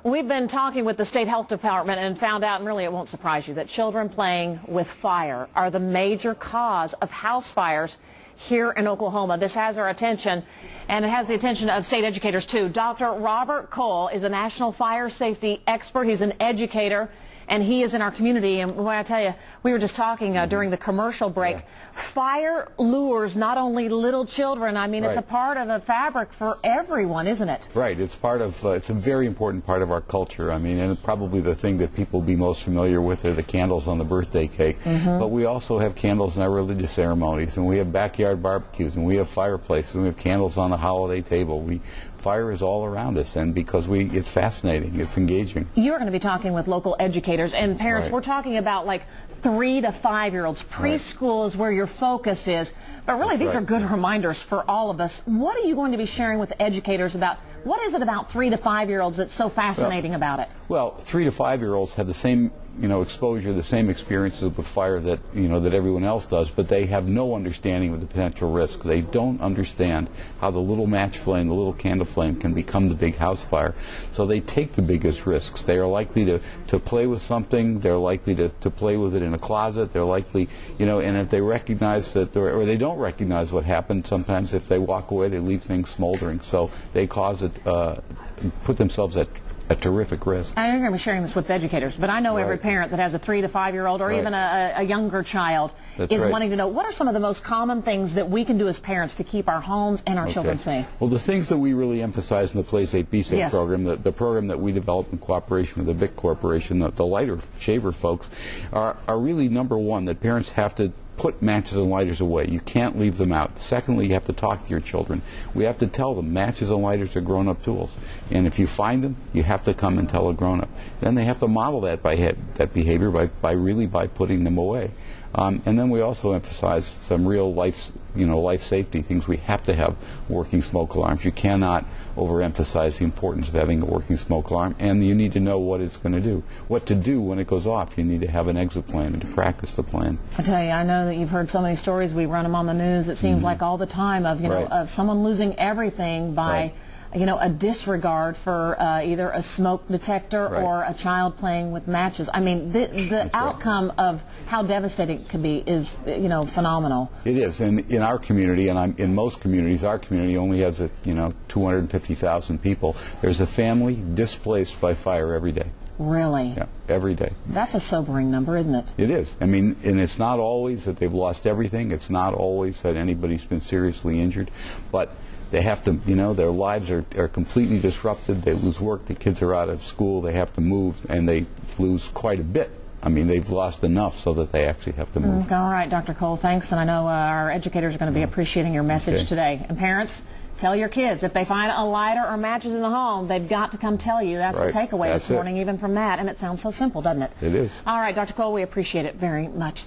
We've been talking with the State Health Department and found out, and really it won't surprise you, that children playing with fire are the major cause of house fires here in Oklahoma. This has our attention, and it has the attention of state educators too. Dr. Robert Cole is a national fire safety expert. He's an educator, and he is in our community. And boy, I tell you, we were just talking during the commercial break. Yeah. Fire lures not only little children. I mean, it's a part of a fabric for everyone, isn't it? Right. It's part of. It's a very important part of our culture. I mean, and probably the thing that people be most familiar with are the candles on the birthday cake. But we also have candles in our religious ceremonies, and we have backyard barbecues, and we have fireplaces, and we have candles on the holiday table. Fire is all around us, and because it's fascinating, it's engaging. You're going to be talking with local educators and parents. We're talking about like 3 to 5-year-olds. Preschool is where your focus is, but really these are good reminders for all of us. What are you going to be sharing with educators about? What is it about 3 to 5-year-olds that's so fascinating about it? Well, 3 to 5-year-olds have the same exposure, the same experiences with fire that that everyone else does, but they have no understanding of the potential risk. They don't understand how the little match flame, the little candle flame, can become the big house fire. So they take the biggest risks. They are likely to play with something. They're likely to play with it in a closet. They're likely, and if they recognize that, or they don't recognize what happened, sometimes if they walk away, they leave things smoldering. So they cause it, put themselves at a terrific risk. I'm going to be sharing this with educators, but I know every parent that has a 3 to 5-year-old or even a younger child is wanting to know, what are some of the most common things that we can do as parents to keep our homes and our children safe? Well, the things that we really emphasize in the Play Safe, Be Safe program, the program that we developed in cooperation with the BIC Corporation, the lighter shaver folks, are really number one, that parents have to put matches and lighters away. You can't leave them out. Secondly, you have to talk to your children. We have to tell them matches and lighters are grown-up tools. And if you find them, you have to come and tell a grown-up. Then they have to model that behavior by putting them away. And then we also emphasize some real life safety things. We have to have working smoke alarms. You cannot overemphasize the importance of having a working smoke alarm, and you need to know what it's going to do, what to do when it goes off. You need to have an exit plan and to practice the plan. I tell you, I know that you've heard so many stories. We run them on the news. It seems like all the time of of someone losing everything by a disregard for either a smoke detector or a child playing with matches. I mean, the outcome of how devastating it could be is, phenomenal. It is, and in our community, and in most communities, our community only has 250,000 people. There's a family displaced by fire every day. Really? Yeah, every day. That's a sobering number, isn't it? It is. I mean, and it's not always that they've lost everything. It's not always that anybody's been seriously injured, but they have to, their lives are completely disrupted. They lose work. The kids are out of school. They have to move, and they lose quite a bit. I mean, they've lost enough so that they actually have to move. All right, Dr. Cole, thanks. And I know our educators are going to be appreciating your message today. And parents, tell your kids, if they find a lighter or matches in the home, they've got to come tell you. That's the takeaway this morning, even from that. And it sounds so simple, doesn't it? It is. All right, Dr. Cole, we appreciate it very much.